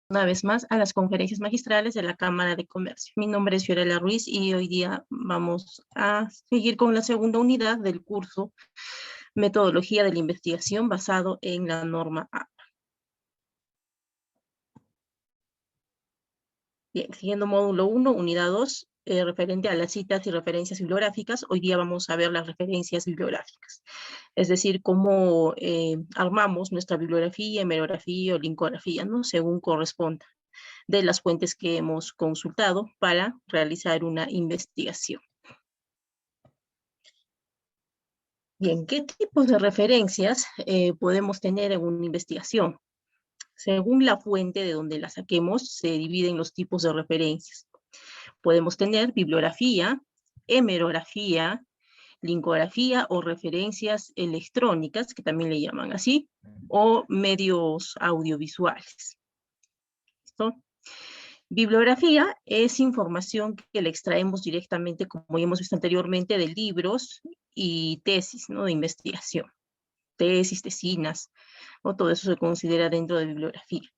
una vez más a las conferencias magistrales de la Cámara de Comercio. Mi nombre es Fiorella Ruiz y hoy día vamos a seguir con la segunda unidad del curso Metodología de la Investigación basado en la norma A. Bien, siguiendo módulo 1, unidad 2, referente a las citas y referencias bibliográficas. Hoy día vamos a ver las referencias bibliográficas, es decir, cómo armamos nuestra bibliografía, hemerografía o linkografía, ¿no? Según corresponda, de las fuentes que hemos consultado para realizar una investigación. Bien, ¿qué tipos de referencias podemos tener en una investigación? Según la fuente de donde la saquemos, se dividen los tipos de referencias. Podemos tener bibliografía, hemerografía, linkografía o referencias electrónicas, que también le llaman así, o medios audiovisuales. ¿Listo? Bibliografía es información que le extraemos directamente, como ya hemos visto anteriormente, de libros y tesis, ¿no? De investigación. Tesis, tesinas, ¿no? Todo eso se considera dentro de bibliografía.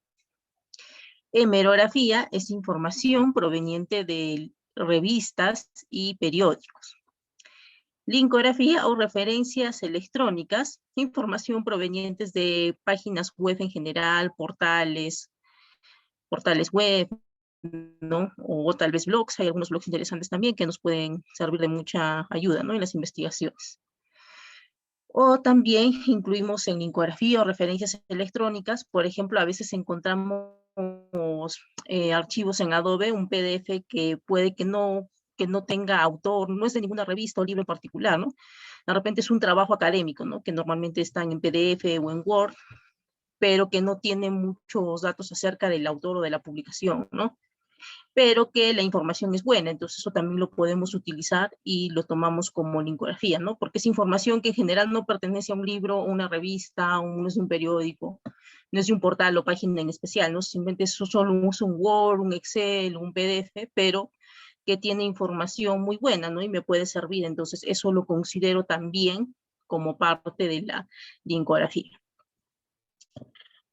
Hemerografía es información proveniente de revistas y periódicos. Linkografía o referencias electrónicas, información provenientes de páginas web en general, portales web, ¿no? O tal vez blogs. Hay algunos blogs interesantes también que nos pueden servir de mucha ayuda, ¿no? En las investigaciones. O también incluimos en linkografía o referencias electrónicas. Por ejemplo, a veces encontramos archivos en Adobe, un PDF que puede que no tenga autor, no es de ninguna revista o libro en particular, ¿no? De repente es un trabajo académico, ¿no? Que normalmente están en PDF o en Word, pero que no tiene muchos datos acerca del autor o de la publicación, ¿no? Pero que la información es buena, entonces eso también lo podemos utilizar y lo tomamos como linkografía, ¿no? Porque es información que en general no pertenece a un libro, una revista, no es de un periódico, no es de un portal o página en especial, ¿no? Simplemente eso solo usa un Word, un Excel, un PDF, pero que tiene información muy buena, ¿no? Y me puede servir, entonces eso lo considero también como parte de la linkografía.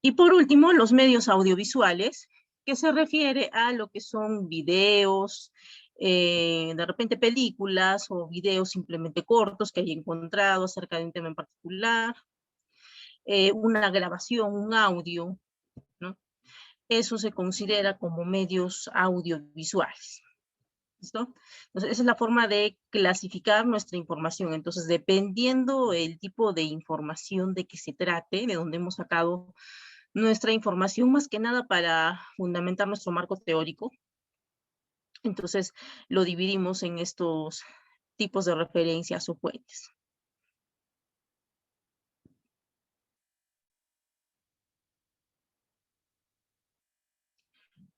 Y por último, los medios audiovisuales, que se refiere a lo que son videos, de repente películas o videos simplemente cortos que haya encontrado acerca de un tema en particular, una grabación, un audio, ¿no? Eso se considera como medios audiovisuales. ¿Listo? Entonces, esa es la forma de clasificar nuestra información. Entonces, dependiendo el tipo de información de que se trate, de donde hemos sacado nuestra información, más que nada para fundamentar nuestro marco teórico, entonces lo dividimos en estos tipos de referencias o fuentes.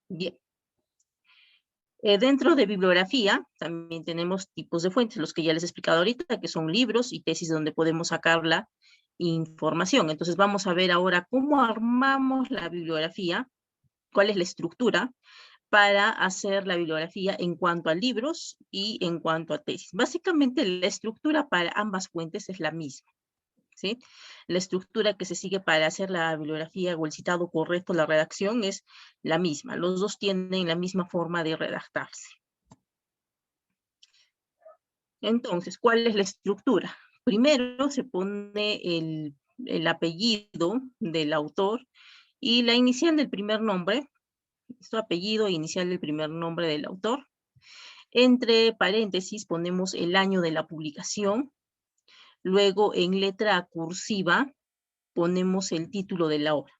Bien. Dentro de bibliografía también tenemos tipos de fuentes, los que ya les he explicado ahorita, que son libros y tesis donde podemos sacar la información. Entonces vamos a ver ahora cómo armamos la bibliografía, cuál es la estructura para hacer la bibliografía en cuanto a libros y en cuanto a tesis. Básicamente la estructura para ambas fuentes es la misma, ¿sí? La estructura que se sigue para hacer la bibliografía o el citado correcto, la redacción, es la misma. Los dos tienen la misma forma de redactarse. Entonces, ¿cuál es la estructura? Primero se pone el apellido del autor y la inicial del primer nombre, su apellido e inicial del primer nombre del autor. Entre paréntesis ponemos el año de la publicación. Luego, en letra cursiva, ponemos el título de la obra.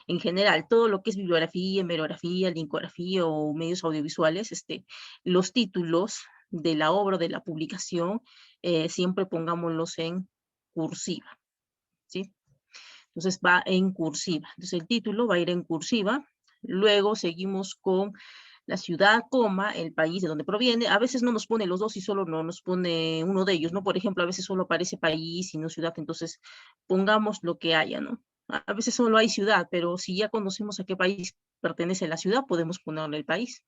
En general, todo lo que es bibliografía, hemerografía, linkografía o medios audiovisuales, los títulos de la obra, de la publicación, siempre pongámoslos en cursiva, ¿sí? Entonces va en cursiva. Entonces el título va a ir en cursiva. Luego seguimos con la ciudad, coma, el país de donde proviene. A veces no nos pone los dos y solo no nos pone uno de ellos, ¿no? Por ejemplo, a veces solo aparece país y no ciudad, entonces pongamos lo que haya, ¿no? A veces solo hay ciudad, pero si ya conocemos a qué país pertenece la ciudad, podemos ponerle el país.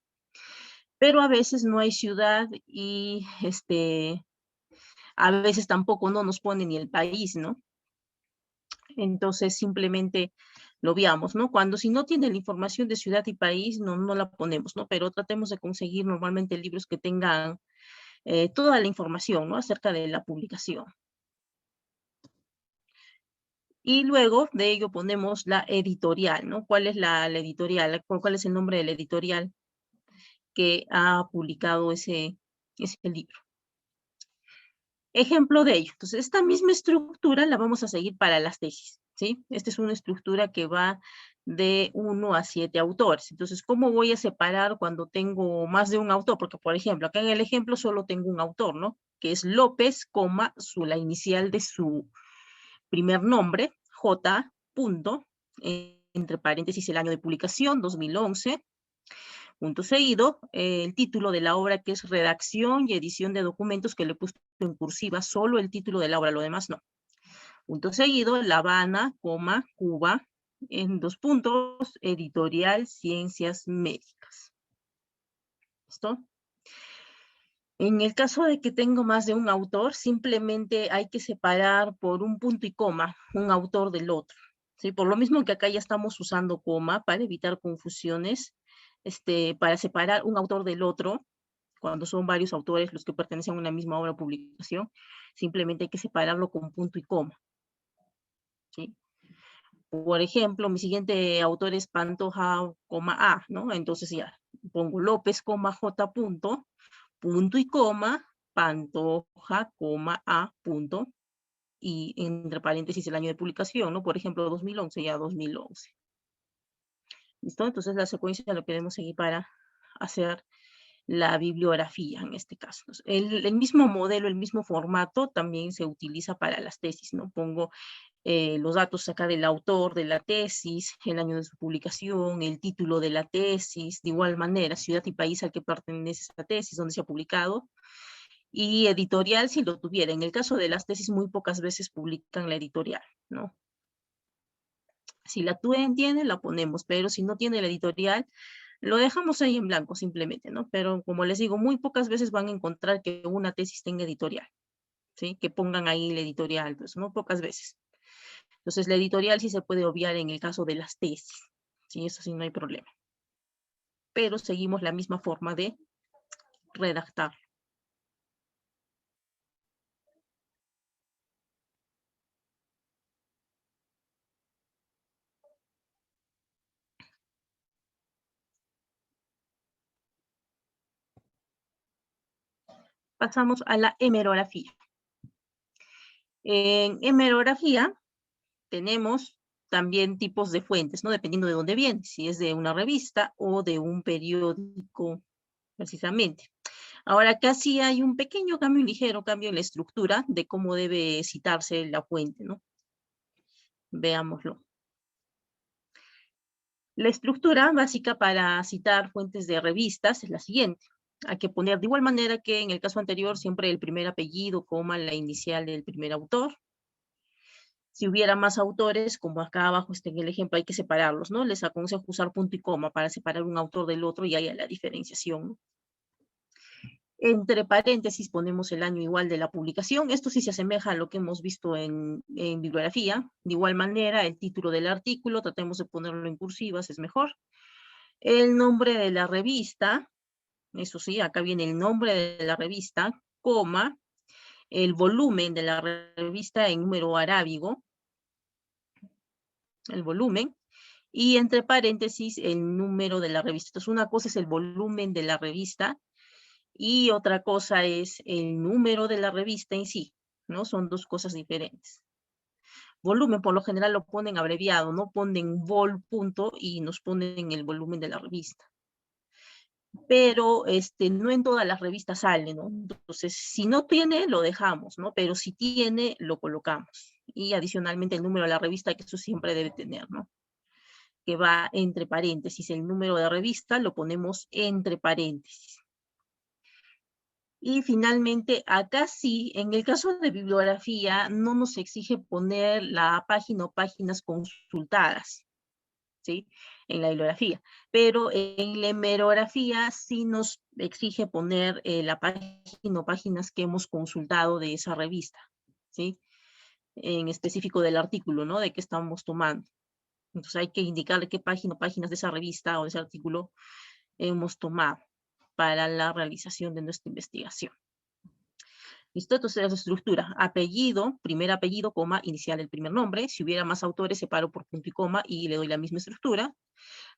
Pero a veces no hay ciudad y a veces tampoco no nos pone ni el país, ¿no? Entonces simplemente lo veamos, ¿no? Cuando si no tiene la información de ciudad y país, no la ponemos, ¿no? Pero tratemos de conseguir normalmente libros que tengan toda la información, ¿no? Acerca de la publicación. Y luego de ello ponemos la editorial, ¿no? ¿Cuál es la editorial? ¿Cuál es el nombre de la editorial que ha publicado ese libro? Ejemplo de ello. Entonces, esta misma estructura la vamos a seguir para las tesis, ¿sí? Esta es una estructura que va de 1 a 7 autores. Entonces, ¿cómo voy a separar cuando tengo más de un autor? Porque, por ejemplo, acá en el ejemplo solo tengo un autor, ¿no? Que es López, la inicial de su primer nombre, J, punto, entre paréntesis el año de publicación, 2011, punto seguido, el título de la obra que es redacción y edición de documentos, que le he puesto en cursiva solo el título de la obra, lo demás no. Punto seguido, La Habana, coma, Cuba, en 2 puntos, editorial Ciencias Médicas. ¿Listo? En el caso de que tengo más de un autor, simplemente hay que separar por un punto y coma un autor del otro. ¿Sí? Por lo mismo que acá ya estamos usando coma para evitar confusiones, para separar un autor del otro, cuando son varios autores los que pertenecen a una misma obra o publicación, simplemente hay que separarlo con punto y coma. ¿Sí? Por ejemplo, mi siguiente autor es Pantoja, A, ¿no? Entonces ya pongo López, J, punto y coma, Pantoja, A, punto, y entre paréntesis el año de publicación, ¿no? Por ejemplo, 2011, ya 2011. ¿Listo? Entonces la secuencia lo queremos seguir para hacer la bibliografía en este caso. El mismo modelo, el mismo formato también se utiliza para las tesis, ¿no? Pongo los datos acá del autor de la tesis, el año de su publicación, el título de la tesis, de igual manera, ciudad y país al que pertenece esta tesis, donde se ha publicado, y editorial si lo tuviera. En el caso de las tesis, muy pocas veces publican la editorial, ¿no? Si la tiene, la ponemos, pero si no tiene la editorial, lo dejamos ahí en blanco simplemente, ¿no? Pero como les digo, muy pocas veces van a encontrar que una tesis tenga editorial, ¿sí? Que pongan ahí la editorial, pues, ¿no? Pocas veces. Entonces, la editorial sí se puede obviar en el caso de las tesis, ¿sí? Eso sí no hay problema. Pero seguimos la misma forma de redactar. Pasamos a la hemerografía. En hemerografía tenemos también tipos de fuentes, ¿no? Dependiendo de dónde viene, si es de una revista o de un periódico, precisamente. Ahora, acá sí hay un pequeño cambio, un ligero cambio en la estructura de cómo debe citarse la fuente, ¿no? Veámoslo. La estructura básica para citar fuentes de revistas es la siguiente. Hay que poner de igual manera que en el caso anterior siempre el primer apellido, coma, la inicial del primer autor. Si hubiera más autores, como acá abajo está en el ejemplo, hay que separarlos, ¿no? Les aconsejo usar punto y coma para separar un autor del otro y haya la diferenciación, ¿no? Entre paréntesis ponemos el año igual de la publicación. Esto sí se asemeja a lo que hemos visto en bibliografía. De igual manera, el título del artículo, tratemos de ponerlo en cursivas, es mejor. El nombre de la revista, eso sí, acá viene el nombre de la revista, coma, el volumen de la revista en número arábigo, el volumen, y entre paréntesis el número de la revista. Entonces, una cosa es el volumen de la revista y otra cosa es el número de la revista en sí, ¿no? Son dos cosas diferentes. Volumen, por lo general, lo ponen abreviado, ¿no? Ponen vol, punto, y nos ponen el volumen de la revista. Pero no en todas las revistas sale, ¿no? Entonces, si no tiene, lo dejamos, ¿no? Pero si tiene, lo colocamos. Y adicionalmente el número de la revista, que eso siempre debe tener, ¿no? Que va entre paréntesis. El número de revista lo ponemos entre paréntesis. Y finalmente, acá sí, en el caso de bibliografía, no nos exige poner la página o páginas consultadas, ¿sí? En la bibliografía. Pero en la hemerografía sí nos exige poner la página o páginas que hemos consultado de esa revista, ¿sí? En específico del artículo, ¿no? De que estamos tomando. Entonces hay que indicarle qué página o páginas de esa revista o de ese artículo hemos tomado para la realización de nuestra investigación. ¿Listo? Entonces la estructura, apellido, primer apellido, coma, inicial del primer nombre. Si hubiera más autores, separo por punto y coma y le doy la misma estructura.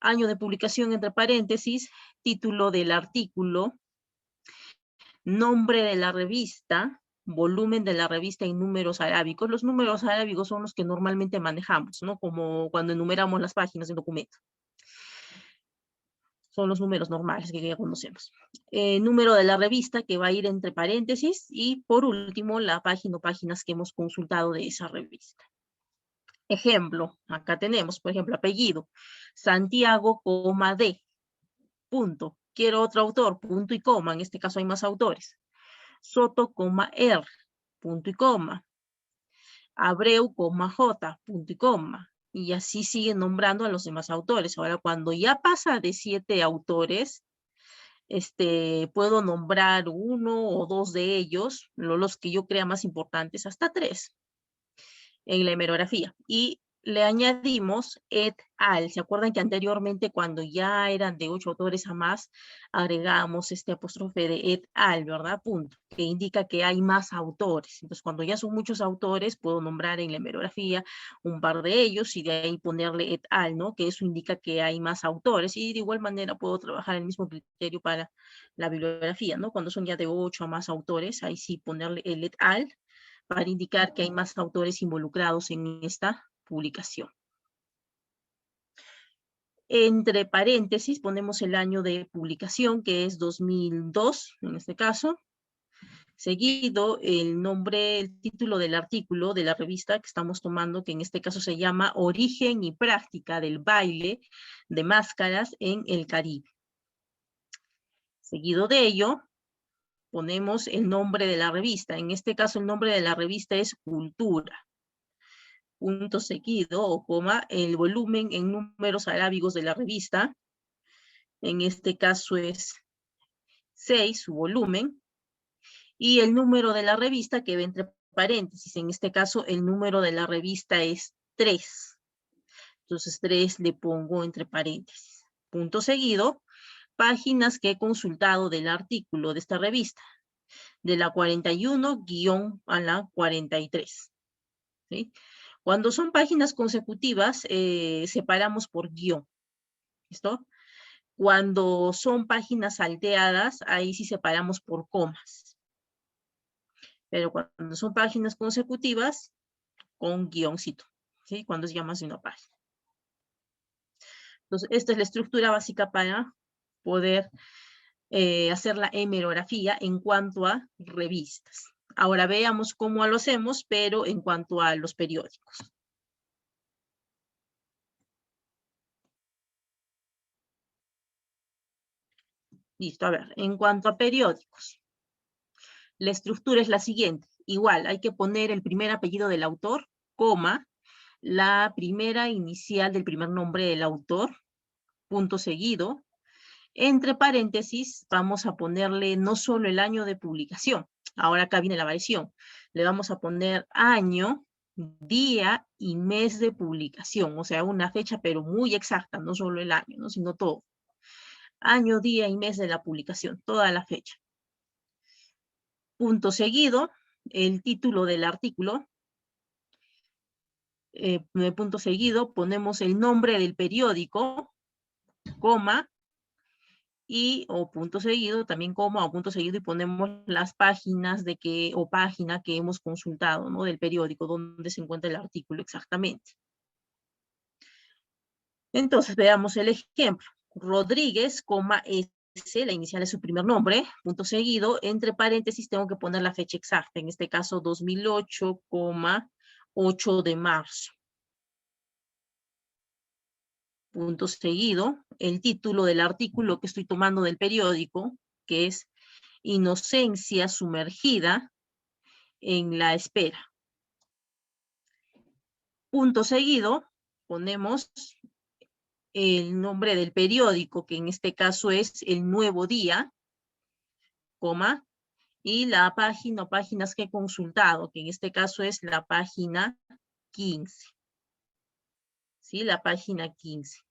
Año de publicación entre paréntesis, título del artículo, nombre de la revista, volumen de la revista en números arábicos. Los números arábicos son los que normalmente manejamos, ¿no? Como cuando enumeramos las páginas del documento. Son los números normales que ya conocemos. Número de la revista que va a ir entre paréntesis y por último la página o páginas que hemos consultado de esa revista. Ejemplo, acá tenemos, por ejemplo, apellido, Santiago, D, punto. Quiero otro autor, punto y coma, en este caso hay más autores. Soto, R, punto y coma. Abreu, J, punto y coma. Y así siguen nombrando a los demás autores. Ahora, cuando ya pasa de 7 autores, puedo nombrar 1 o 2 de ellos, los que yo crea más importantes, hasta 3 en la hemerografía. Y le añadimos et al. ¿Se acuerdan que anteriormente cuando ya eran de 8 autores a más, agregamos este apóstrofe de et al, ¿verdad? Punto, que indica que hay más autores. Entonces, cuando ya son muchos autores, puedo nombrar en la hemerografía un par de ellos y de ahí ponerle et al, ¿no? Que eso indica que hay más autores y de igual manera puedo trabajar el mismo criterio para la bibliografía, ¿no? Cuando son ya de 8 a más autores, ahí sí ponerle el et al para indicar que hay más autores involucrados en esta publicación. Entre paréntesis ponemos el año de publicación, que es 2002, en este caso. Seguido, el nombre, el título del artículo de la revista que estamos tomando, que en este caso se llama Origen y práctica del baile de máscaras en el Caribe. Seguido de ello, ponemos el nombre de la revista. En este caso, el nombre de la revista es Cultura. Punto seguido o coma, el volumen en números arábigos de la revista. En este caso es 6, su volumen. Y el número de la revista que va entre paréntesis. En este caso, el número de la revista es 3. Entonces, 3 le pongo entre paréntesis. Punto seguido, páginas que he consultado del artículo de esta revista. De la 41 a la 43. ¿Sí? Cuando son páginas consecutivas, separamos por guión. ¿Listo? Cuando son páginas salteadas, ahí sí separamos por comas. Pero cuando son páginas consecutivas, con guioncito. ¿Sí? Cuando es ya más de una página. Entonces, esta es la estructura básica para poder hacer la hemerografía en cuanto a revistas. Ahora veamos cómo lo hacemos, pero en cuanto a los periódicos. Listo, a ver, en cuanto a periódicos, la estructura es la siguiente. Igual, hay que poner el primer apellido del autor, coma, la primera inicial del primer nombre del autor, punto seguido. Entre paréntesis, vamos a ponerle no solo el año de publicación. Ahora acá viene la variación. Le vamos a poner año, día y mes de publicación. O sea, una fecha, pero muy exacta, no solo el año, ¿no? Sino todo. Año, día y mes de la publicación, toda la fecha. Punto seguido, el título del artículo. Punto seguido, ponemos el nombre del periódico, coma, o punto seguido, también coma o punto seguido, y ponemos las páginas o página que hemos consultado, ¿no? Del periódico, donde se encuentra el artículo exactamente. Entonces, veamos el ejemplo. Rodríguez, S, la inicial es su primer nombre, punto seguido, entre paréntesis tengo que poner la fecha exacta, en este caso 2008, 8 de marzo. Punto seguido, el título del artículo que estoy tomando del periódico, que es Inocencia sumergida en la espera. Punto seguido, ponemos el nombre del periódico, que en este caso es El Nuevo Día, coma, y la página o páginas que he consultado, que en este caso es la página 15. ¿sí? La página 15.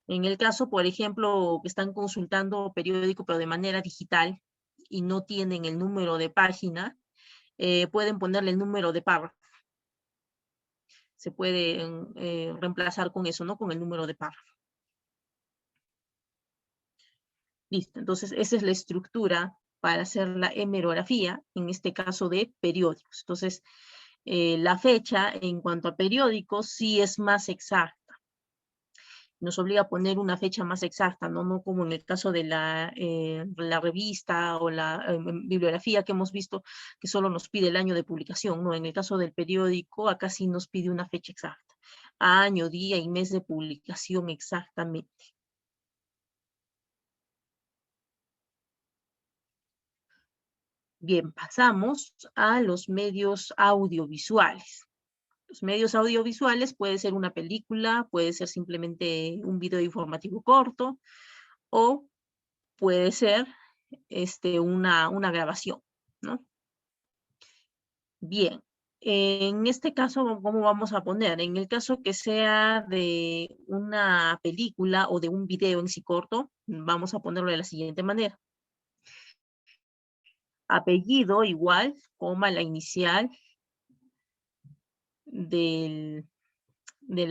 En el caso, por ejemplo, que están consultando periódico, pero de manera digital, y no tienen el número de página, pueden ponerle el número de párrafo. Se puede reemplazar con eso, ¿no? Con el número de párrafo. Listo, entonces esa es la estructura para hacer la hemerografía, en este caso de periódicos. Entonces, la fecha en cuanto a periódicos sí es más exacta. Nos obliga a poner una fecha más exacta, ¿no? No como en el caso de la revista o la bibliografía que hemos visto, que solo nos pide el año de publicación, ¿no? En el caso del periódico, acá sí nos pide una fecha exacta. Año, día y mes de publicación exactamente. Bien, pasamos a los medios audiovisuales. Los medios audiovisuales puede ser una película, puede ser simplemente un video informativo corto o puede ser una grabación, ¿no? Bien, en este caso, ¿cómo vamos a poner? En el caso que sea de una película o de un video en sí corto, vamos a ponerlo de la siguiente manera. Apellido igual, coma, la inicial del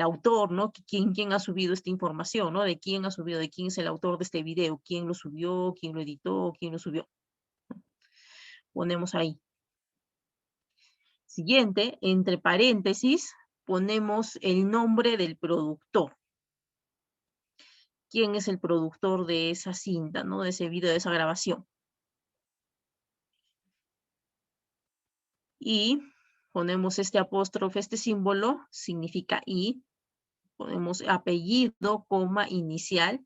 autor, ¿no? ¿Quién ha subido esta información, ¿no? De quién ha subido, de quién es el autor de este video, quién lo subió, quién lo editó, quién lo subió. Ponemos ahí. Siguiente, entre paréntesis, ponemos el nombre del productor. ¿Quién es el productor de esa cinta, ¿no? De ese video, de esa grabación? Y ponemos este apóstrofe, este símbolo significa y. Ponemos apellido, coma, inicial.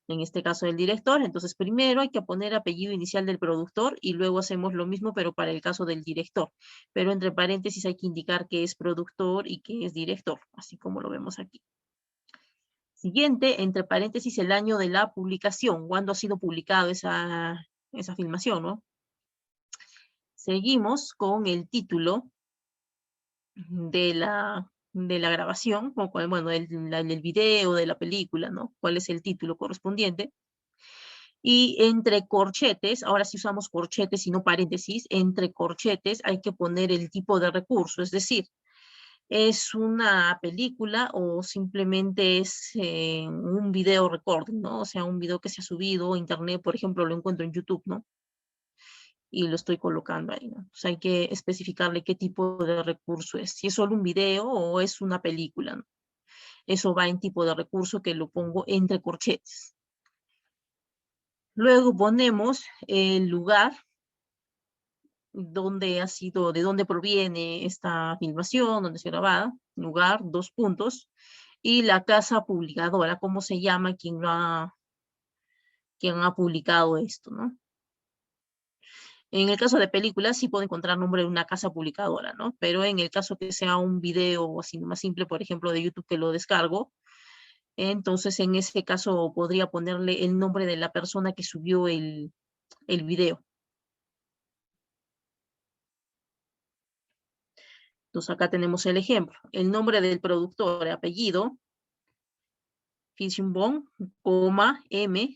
En este caso del director, entonces primero hay que poner apellido inicial del productor y luego hacemos lo mismo, pero para el caso del director. Pero entre paréntesis hay que indicar que es productor y que es director, así como lo vemos aquí. Siguiente, entre paréntesis, el año de la publicación, cuándo ha sido publicado esa filmación, ¿no? Seguimos con el título de la grabación, o bueno, del video, de la película, ¿no? ¿Cuál es el título correspondiente? Y entre corchetes, ahora sí usamos corchetes y no paréntesis, entre corchetes hay que poner el tipo de recurso, es decir, ¿es una película o simplemente es un video recording, ¿no? O sea, un video que se ha subido a internet, por ejemplo, lo encuentro en YouTube, ¿no? Y lo estoy colocando ahí, ¿no? Entonces hay que especificarle qué tipo de recurso es, si es solo un video o es una película, ¿no? Eso va en tipo de recurso que lo pongo entre corchetes. Luego ponemos el lugar dónde ha sido, de dónde proviene esta filmación, dónde se grabada, lugar, 2 puntos, y la casa publicadora, cómo se llama quien ha publicado esto, ¿no? En el caso de películas sí puedo encontrar nombre de una casa publicadora, ¿no? Pero en el caso que sea un video así más simple, por ejemplo, de YouTube que lo descargo, entonces en ese caso podría ponerle el nombre de la persona que subió el video. Entonces acá tenemos el ejemplo. El nombre del productor, apellido, Fischenbaum, coma, M,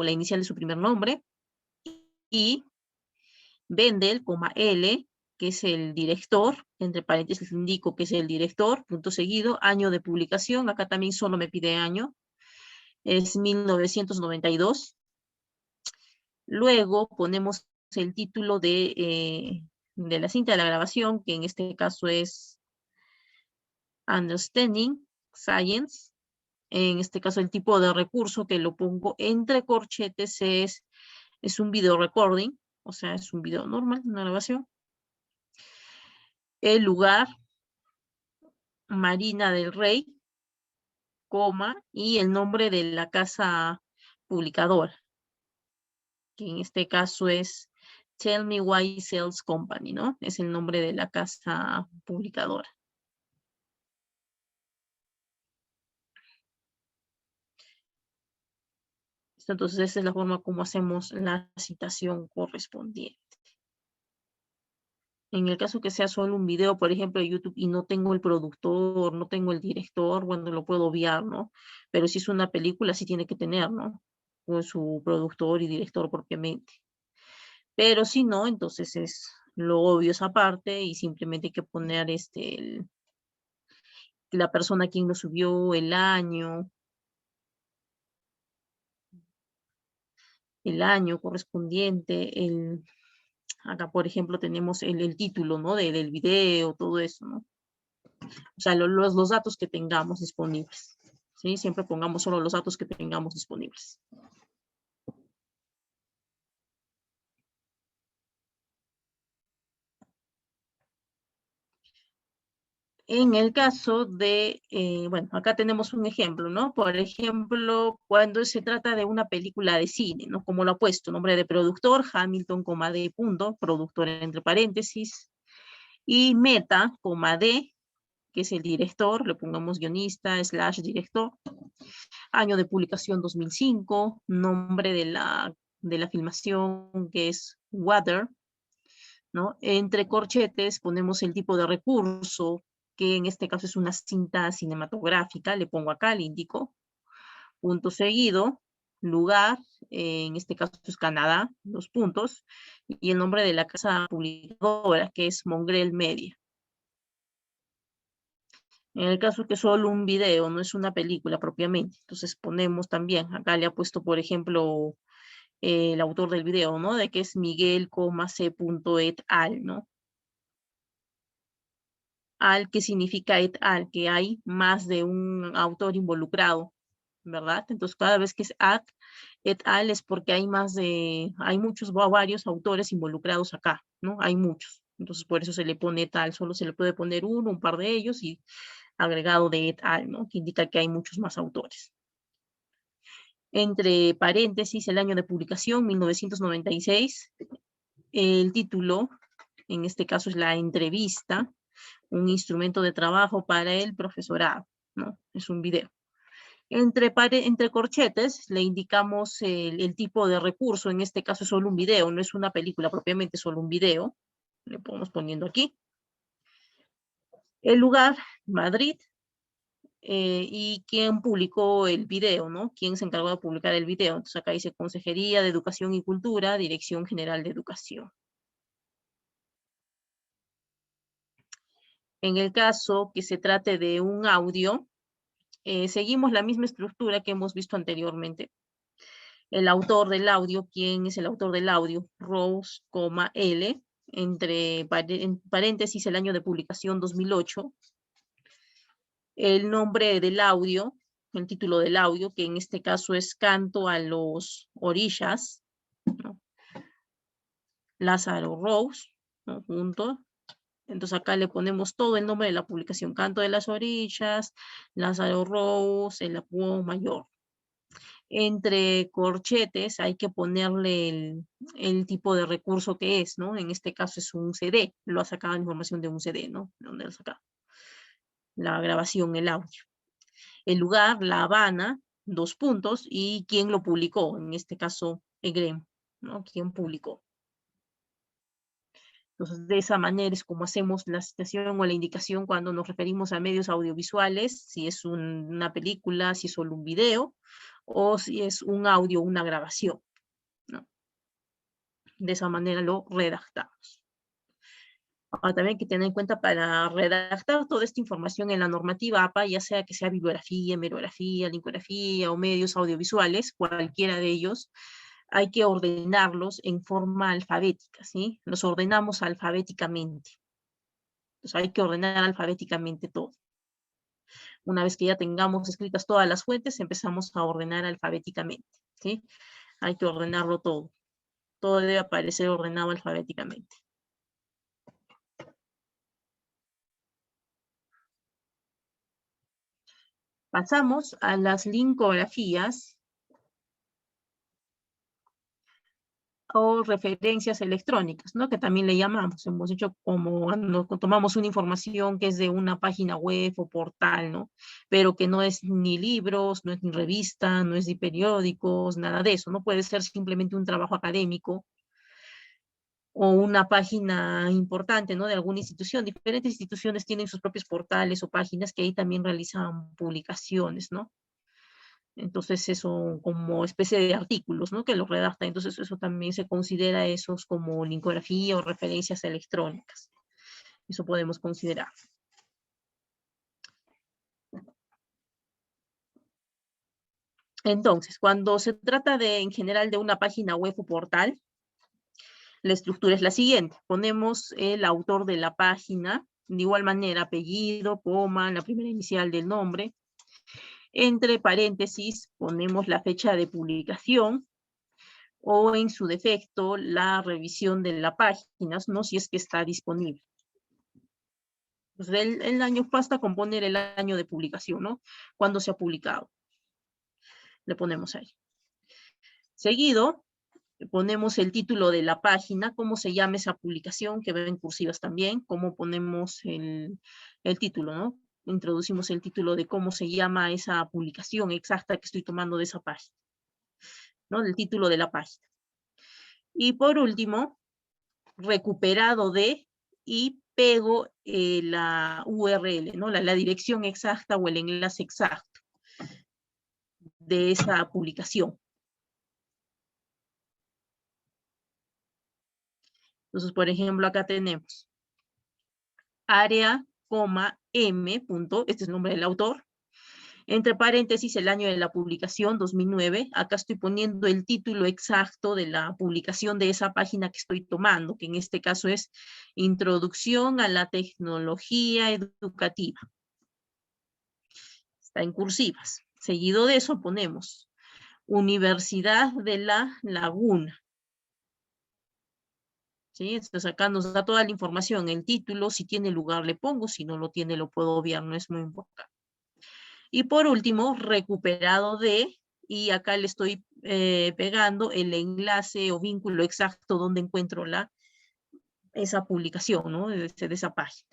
la inicial de su primer nombre, y Wendel, coma, L, que es el director, entre paréntesis indico que es el director, punto seguido, año de publicación, acá también solo me pide año, es 1992. Luego ponemos el título de la cinta de la grabación, que en este caso es Understanding Science. En este caso el tipo de recurso que lo pongo entre corchetes es un video recording, o sea, es un video normal, una grabación. El lugar, Marina del Rey, coma, y el nombre de la casa publicadora, que en este caso es Tell Me Why Sales Company, ¿no? Es el nombre de la casa publicadora. Entonces, esa es la forma como hacemos la citación correspondiente. En el caso que sea solo un video, por ejemplo, de YouTube, y no tengo el productor, no tengo el director, bueno, lo puedo obviar, ¿no? Pero si es una película, sí tiene que tener, ¿no? Con su productor y director propiamente. Pero si no, entonces es lo obvio esa parte y simplemente hay que poner la persona a quien lo subió, el año correspondiente, acá por ejemplo tenemos el título, ¿no? Del video, todo eso, ¿no? O sea, los datos que tengamos disponibles, ¿sí? Siempre pongamos solo los datos que tengamos disponibles. En el caso de, bueno, acá tenemos un ejemplo, ¿no? Por ejemplo, cuando se trata de una película de cine, ¿no? Como lo ha puesto, nombre de productor, Hamilton, coma D, punto, productor entre paréntesis, y Meta, coma D, que es el director, le pongamos guionista, slash director, año de publicación 2005, nombre de la filmación que es Water, ¿no? Entre corchetes ponemos el tipo de recurso, que en este caso es una cinta cinematográfica, le pongo acá, le indico, punto seguido, lugar, en este caso es Canadá, 2 puntos, y el nombre de la casa publicadora, que es Mongrel Media. En el caso que solo un video, no es una película propiamente, entonces ponemos también, acá le ha puesto, por ejemplo, el autor del video, ¿no? De que es Miguel, C. et al, ¿no? Al, que significa et al, que hay más de un autor involucrado, ¿verdad? Entonces, cada vez que es et al es porque hay muchos o varios autores involucrados acá, ¿no? Hay muchos. Entonces, por eso se le pone et al, solo se le puede poner uno, un par de ellos y agregado de et al, ¿no? Que indica que hay muchos más autores. Entre paréntesis, el año de publicación, 1996. El título, en este caso es la entrevista, un instrumento de trabajo para el profesorado, ¿no? Es un video. Entre corchetes le indicamos el tipo de recurso, en este caso es solo un video, no es una película propiamente, solo un video. Le podemos poniendo aquí. El lugar, Madrid, y quién publicó el video, ¿no? ¿Quién se encargó de publicar el video? Entonces acá dice Consejería de Educación y Cultura, Dirección General de Educación. En el caso que se trate de un audio, seguimos la misma estructura que hemos visto anteriormente. El autor del audio, ¿quién es el autor del audio? Rose, L, entre paréntesis el año de publicación 2008. El nombre del audio, el título del audio, que en este caso es Canto a los Orillas, ¿no? Lázaro Rose, ¿no? Junto. Entonces acá le ponemos todo el nombre de la publicación, Canto de las Orillas, Lázaro Rose, el Apuo Mayor. Entre corchetes hay que ponerle el tipo de recurso que es, ¿no? En este caso es un CD, lo ha sacado la información de un CD, ¿no? ¿De dónde lo ha sacado? La grabación, el audio. El lugar, La Habana, 2 puntos, y quién lo publicó, en este caso, EGREM, ¿no? ¿Quién publicó? Entonces, de esa manera es como hacemos la citación o la indicación cuando nos referimos a medios audiovisuales, si es una película, si es solo un video, o si es un audio, una grabación, ¿no? De esa manera lo redactamos. Ahora también hay que tener en cuenta para redactar toda esta información en la normativa APA, ya sea que sea bibliografía, merografía, linkografía o medios audiovisuales, cualquiera de ellos, hay que ordenarlos en forma alfabética, ¿sí? Los ordenamos alfabéticamente. Entonces hay que ordenar alfabéticamente todo. Una vez que ya tengamos escritas todas las fuentes, empezamos a ordenar alfabéticamente, ¿sí? Hay que ordenarlo todo. Todo debe aparecer ordenado alfabéticamente. Pasamos a las linkografías o referencias electrónicas, ¿no? Que también le llamamos. Hemos hecho como cuando tomamos una información que es de una página web o portal, ¿no? Pero que no es ni libros, no es ni revista, no es ni periódicos, nada de eso. No puede ser simplemente un trabajo académico o una página importante, ¿no? De alguna institución. Diferentes instituciones tienen sus propios portales o páginas que ahí también realizan publicaciones, ¿no? Entonces eso como especie de artículos, ¿no? Que los redacta. Entonces eso también se considera esos como linkografía o referencias electrónicas. Eso podemos considerar. Entonces, cuando se trata de, en general, de una página web o portal, la estructura es la siguiente. Ponemos el autor de la página, de igual manera, apellido, coma, la primera inicial del nombre. Entre paréntesis, ponemos la fecha de publicación, o en su defecto, la revisión de la página, ¿no? Si es que está disponible. Pues el año basta con poner el año de publicación, ¿no? Cuando se ha publicado. Le ponemos ahí. Seguido, ponemos el título de la página, cómo se llama esa publicación, que ven cursivas también, cómo ponemos el título, ¿no? Introducimos el título de cómo se llama esa publicación exacta que estoy tomando de esa página, ¿no? El título de la página. Y por último, recuperado de, y pego la URL, ¿no? La dirección exacta o el enlace exacto de esa publicación. Entonces, por ejemplo, acá tenemos área, m, punto, este es el nombre del autor, entre paréntesis el año de la publicación, 2009, acá estoy poniendo el título exacto de la publicación de esa página que estoy tomando, que en este caso es Introducción a la Tecnología Educativa. Está en cursivas. Seguido de eso ponemos Universidad de La Laguna. ¿Sí? Entonces acá nos da toda la información, el título, si tiene lugar le pongo, si no lo tiene lo puedo obviar, no es muy importante. Y por último, recuperado de, y acá le estoy pegando el enlace o vínculo exacto donde encuentro esa publicación, ¿no? De esa página.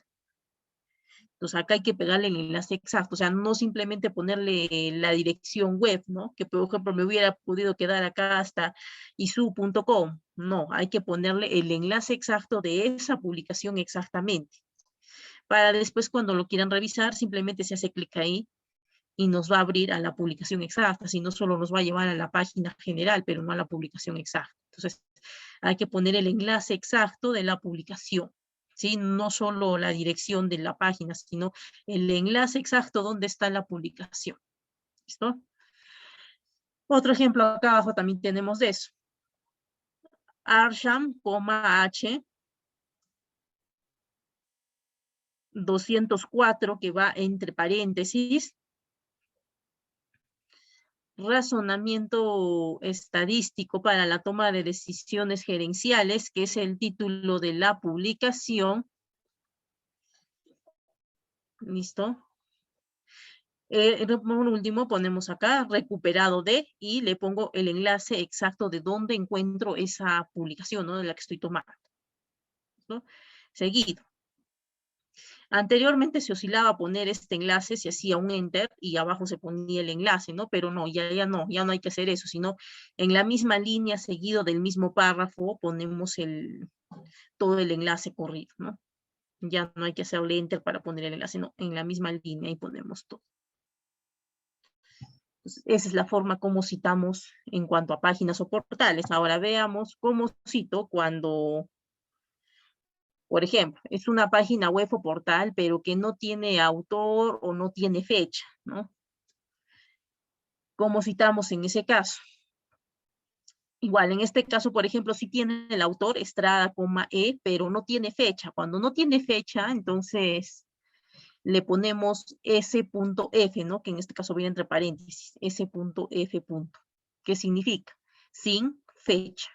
Entonces acá hay que pegarle el enlace exacto, o sea, no simplemente ponerle la dirección web, ¿no? Que por ejemplo me hubiera podido quedar acá hasta isu.com. No, hay que ponerle el enlace exacto de esa publicación exactamente. Para después cuando lo quieran revisar, simplemente se hace clic ahí y nos va a abrir a la publicación exacta, si no solo nos va a llevar a la página general, pero no a la publicación exacta. Entonces hay que poner el enlace exacto de la publicación. ¿Sí? No solo la dirección de la página, sino el enlace exacto donde está la publicación. ¿Listo? Otro ejemplo acá abajo también tenemos de eso. Arsham, H, 204, que va entre paréntesis, razonamiento estadístico para la toma de decisiones gerenciales, que es el título de la publicación. ¿Listo? Por último, ponemos acá recuperado de y le pongo el enlace exacto de dónde encuentro esa publicación, ¿no? De la que estoy tomando. ¿No? Seguido. Anteriormente se oscilaba a poner este enlace, se hacía un enter y abajo se ponía el enlace, ¿no? Pero no, ya no hay que hacer eso, sino en la misma línea, seguido del mismo párrafo, ponemos todo el enlace corrido, ¿no? Ya no hay que hacerle enter para poner el enlace, no, en la misma línea y ponemos todo. Entonces, esa es la forma como citamos en cuanto a páginas o portales. Ahora veamos cómo cito cuando, por ejemplo, es una página web o portal, pero que no tiene autor o no tiene fecha, ¿no? ¿Cómo citamos en ese caso? Igual, en este caso, por ejemplo, si tiene el autor Estrada, pero no tiene fecha. Cuando no tiene fecha, entonces le ponemos S.F, ¿no? Que en este caso viene entre paréntesis, S.F. ¿Qué significa? Sin fecha.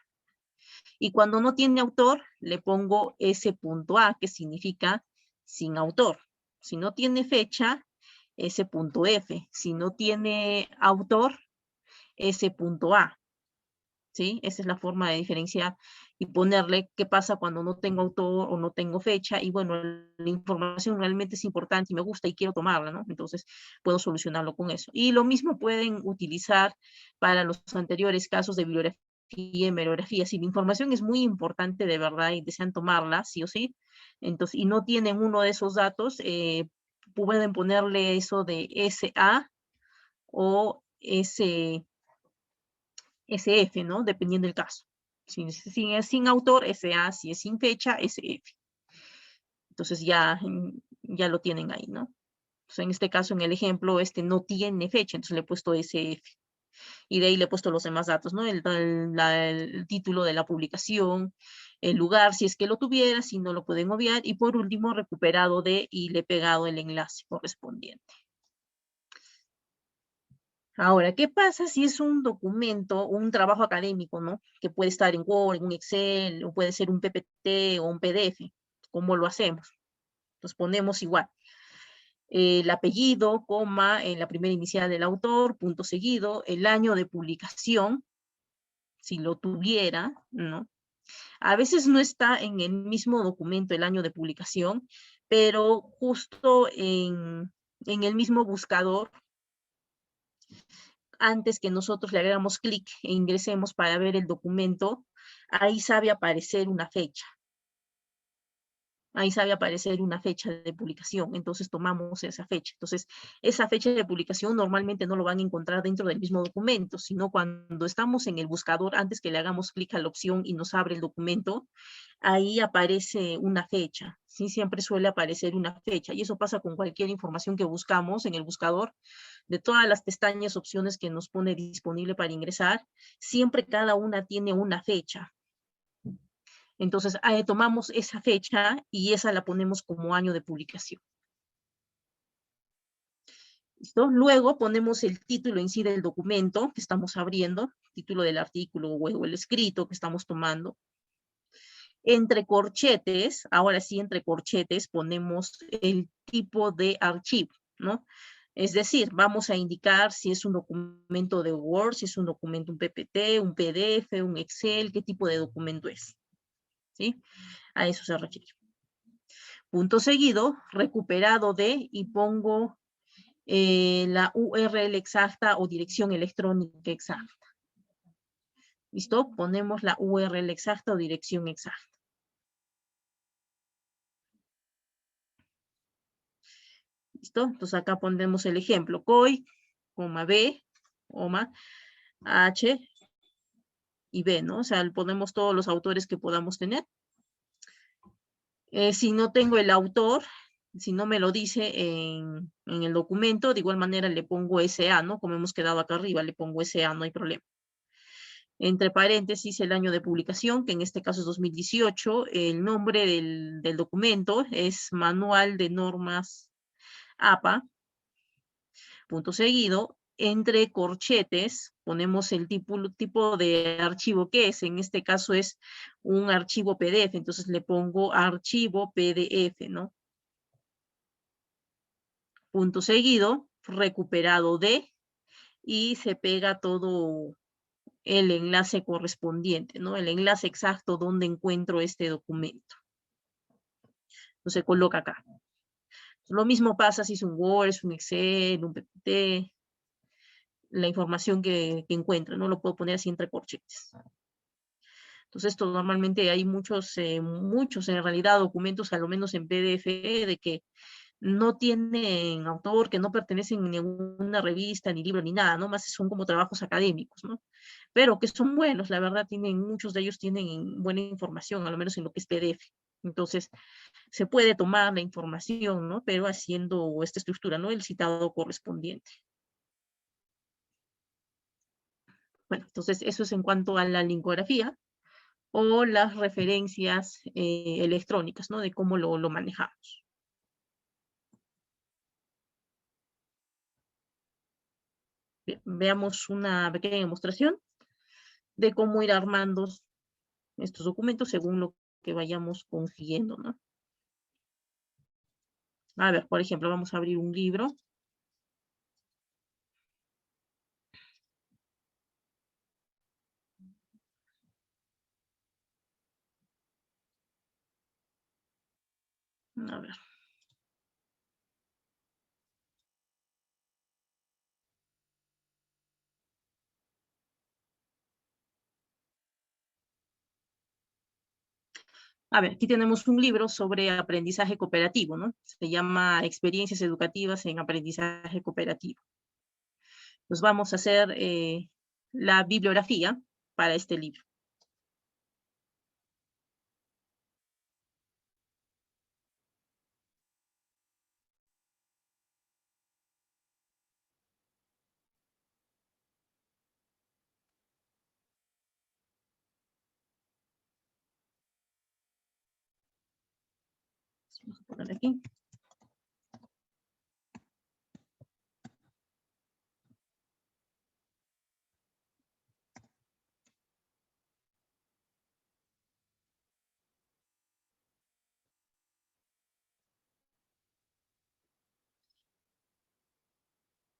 Y cuando no tiene autor, le pongo S.A, que significa sin autor. Si no tiene fecha, S.F. Si no tiene autor, S.A. ¿Sí? Esa es la forma de diferenciar y ponerle qué pasa cuando no tengo autor o no tengo fecha. Y bueno, la información realmente es importante y me gusta y quiero tomarla, ¿no? Entonces puedo solucionarlo con eso. Y lo mismo pueden utilizar para los anteriores casos de bibliografía hemerografía. Si la información es muy importante de verdad y desean tomarla, sí o sí, entonces, y no tienen uno de esos datos, pueden ponerle eso de SA o SF, ¿no? Dependiendo del caso. Si es sin autor, SA; si es sin fecha, SF. Entonces ya lo tienen ahí, ¿no? Entonces, en este caso, en el ejemplo, no tiene fecha, entonces le he puesto SF. Y de ahí le he puesto los demás datos, ¿no? El título de la publicación, el lugar, si es que lo tuviera, si no lo pueden obviar, y por último, recuperado de, y le he pegado el enlace correspondiente. Ahora, ¿qué pasa si es un documento, un trabajo académico, ¿no? Que puede estar en Word, en un Excel, o puede ser un PPT o un PDF. ¿Cómo lo hacemos? Entonces ponemos igual. El apellido, coma, en la primera inicial del autor, punto seguido, el año de publicación, si lo tuviera, ¿no? A veces no está en el mismo documento el año de publicación, pero justo en el mismo buscador, antes que nosotros le hagamos clic e ingresemos para ver el documento, ahí sabe aparecer una fecha. Ahí sabe aparecer una fecha de publicación, entonces tomamos esa fecha. Entonces, esa fecha de publicación normalmente no lo van a encontrar dentro del mismo documento, sino cuando estamos en el buscador, antes que le hagamos clic a la opción y nos abre el documento, ahí aparece una fecha. Sí, siempre suele aparecer una fecha, y eso pasa con cualquier información que buscamos en el buscador. De todas las pestañas, opciones que nos pone disponible para ingresar, siempre cada una tiene una fecha. Entonces, tomamos esa fecha y esa la ponemos como año de publicación. ¿Listo? Luego ponemos el título en sí del documento que estamos abriendo, título del artículo o el escrito que estamos tomando. Entre corchetes, ahora sí, entre corchetes ponemos el tipo de archivo, ¿no? Es decir, vamos a indicar si es un documento de Word, si es un documento, un PPT, un PDF, un Excel, qué tipo de documento es. ¿Sí? A eso se refiere. Punto seguido, recuperado de, y pongo la URL exacta o dirección electrónica exacta. ¿Listo? Ponemos la URL exacta o dirección exacta. ¿Listo? Entonces acá pondremos el ejemplo, COI, B, H y B, ¿no? O sea, ponemos todos los autores que podamos tener. Si no tengo el autor, si no me lo dice en el documento, de igual manera le pongo SA, ¿no? Como hemos quedado acá arriba, le pongo SA, no hay problema. Entre paréntesis, el año de publicación, que en este caso es 2018, el nombre del documento es Manual de Normas APA, punto seguido, entre corchetes, ponemos el tipo de archivo que es, en este caso es un archivo PDF, entonces le pongo archivo PDF, ¿no? Punto seguido, recuperado de, y se pega todo el enlace correspondiente, ¿no? El enlace exacto donde encuentro este documento. Entonces se coloca acá. Lo mismo pasa si es un Word, es un Excel, un PPT, la información que encuentro, ¿no? Lo puedo poner así entre corchetes. Entonces, esto normalmente hay muchos en realidad documentos, al menos en PDF, de que no tienen autor, que no pertenecen a ninguna revista, ni libro, ni nada, ¿no? Más son como trabajos académicos, ¿no? Pero que son buenos, la verdad, muchos de ellos tienen buena información, al menos en lo que es PDF. Entonces, se puede tomar la información, ¿no? Pero haciendo esta estructura, ¿no? El citado correspondiente. Bueno, entonces eso es en cuanto a la lingografía o las referencias electrónicas, ¿no? De cómo lo manejamos. Bien, veamos una pequeña demostración de cómo ir armando estos documentos según lo que vayamos consiguiendo, ¿no? A ver, por ejemplo, vamos a abrir un libro. A ver. A ver, aquí tenemos un libro sobre aprendizaje cooperativo, ¿no? Se llama Experiencias educativas en aprendizaje cooperativo. Pues vamos a hacer la bibliografía para este libro. Vamos a poner aquí.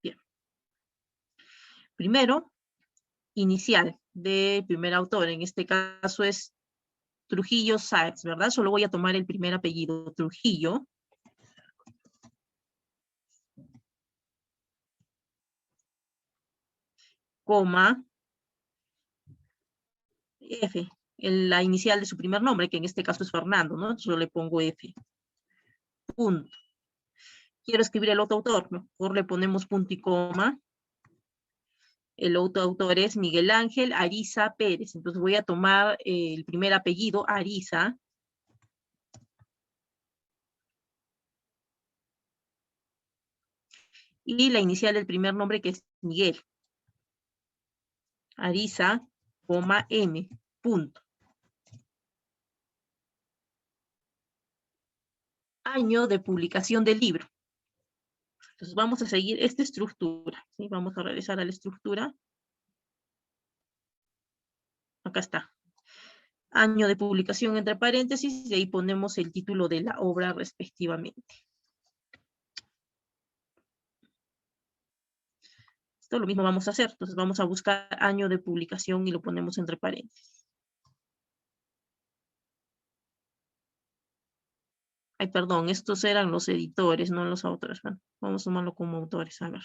Bien. Primero, inicial de primer autor. En este caso es Trujillo Sáenz, ¿verdad? Solo voy a tomar el primer apellido, Trujillo, coma, F, la inicial de su primer nombre, que en este caso es Fernando, ¿no? Yo le pongo F, punto. Quiero escribir el otro autor, mejor le ponemos punto y coma. El otro autor es Miguel Ángel Ariza Pérez. Entonces voy a tomar el primer apellido, Ariza. Y la inicial del primer nombre, que es Miguel. Ariza, M, punto. Año de publicación del libro. Entonces vamos a seguir esta estructura, ¿sí? Vamos a regresar a la estructura. Acá está. Año de publicación entre paréntesis, y ahí ponemos el título de la obra respectivamente. Esto lo mismo vamos a hacer. Entonces vamos a buscar año de publicación y lo ponemos entre paréntesis. Ay, perdón, estos eran los editores, no los autores. Bueno, vamos a tomarlo como autores, a ver.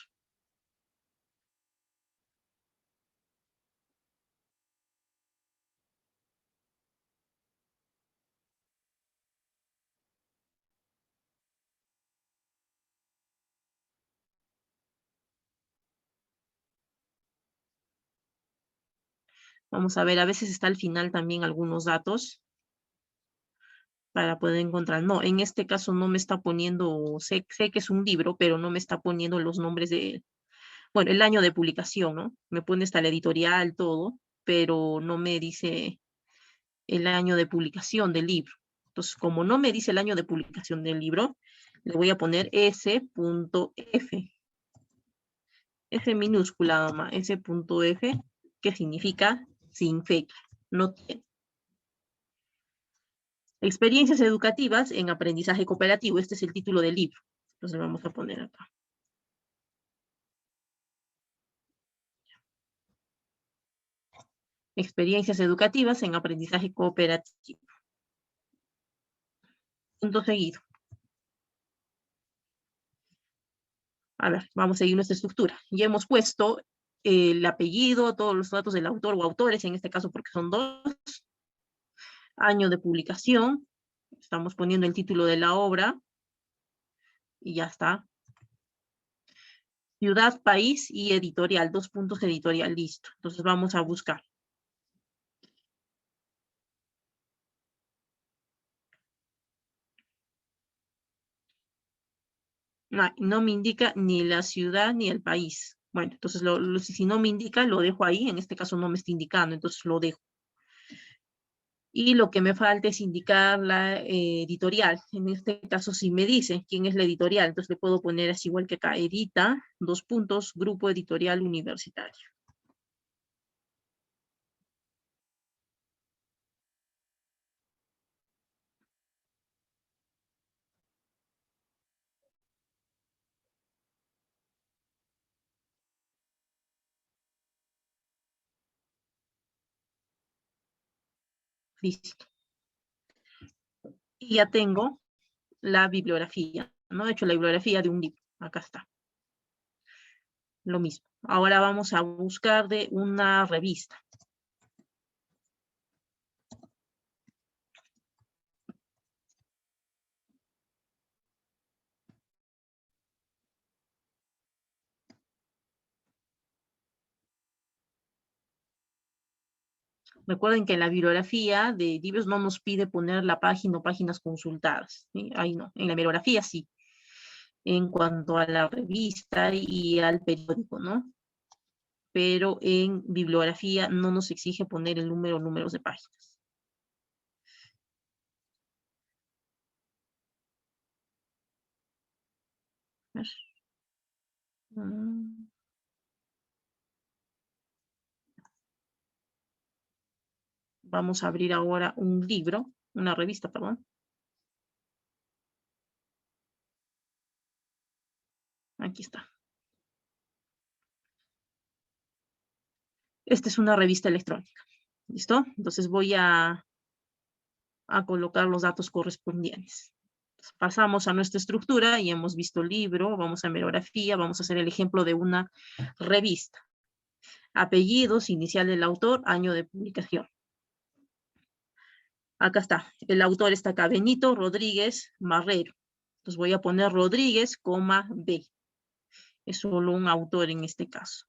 Vamos a ver, a veces está al final también algunos datos para poder encontrar. No, en este caso no me está poniendo, sé que es un libro, pero no me está poniendo los nombres de, bueno, el año de publicación, ¿no? Me pone hasta la editorial, todo, pero no me dice el año de publicación del libro. Entonces, como no me dice el año de publicación del libro, le voy a poner S.F. F minúscula, mamá, S.F, que significa sin fecha, no tiene. Experiencias educativas en aprendizaje cooperativo. Este es el título del libro. Entonces vamos a poner acá. Experiencias educativas en aprendizaje cooperativo. Punto seguido. A ver, vamos a seguir nuestra estructura. Ya hemos puesto el apellido, todos los datos del autor o autores, en este caso porque son dos. Año de publicación. Estamos poniendo el título de la obra. Y ya está. Ciudad, país y editorial. 2 puntos editorial, listo. Entonces vamos a buscar. No me indica ni la ciudad ni el país. Bueno, entonces si no me indica, lo dejo ahí. En este caso no me está indicando, entonces lo dejo. Y lo que me falta es indicar la editorial. En este caso, si me dice quién es la editorial, entonces le puedo poner así igual que acá, edita, 2 puntos, Grupo Editorial Universitario. Listo. Y ya tengo la bibliografía, ¿no? He hecho la bibliografía de un libro. Acá está. Lo mismo. Ahora vamos a buscar de una revista. Recuerden que en la bibliografía de libros no nos pide poner la página o páginas consultadas, ¿sí? Ahí no, en la bibliografía sí, en cuanto a la revista y al periódico, ¿no? Pero en bibliografía no nos exige poner el número o números de páginas. A ver. Mm, Vamos a abrir ahora un libro, una revista, perdón. Aquí está. Esta es una revista electrónica. ¿Listo? Entonces voy a colocar los datos correspondientes. Entonces, pasamos a nuestra estructura y hemos visto el libro, vamos a bibliografía, vamos a hacer el ejemplo de una revista. Apellidos, inicial del autor, año de publicación. Acá está, el autor está acá, Benito Rodríguez Marrero. Entonces voy a poner Rodríguez, B. Es solo un autor en este caso.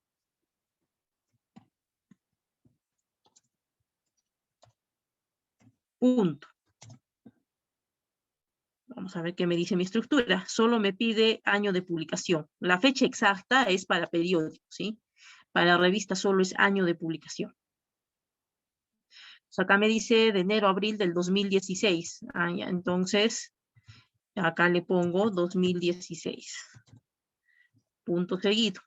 Punto. Vamos a ver qué me dice mi estructura. Solo me pide año de publicación. La fecha exacta es para periódico, ¿sí? Para revista solo es año de publicación. Pues acá me dice de enero a abril del 2016. Ya, entonces, acá le pongo 2016. Punto seguido.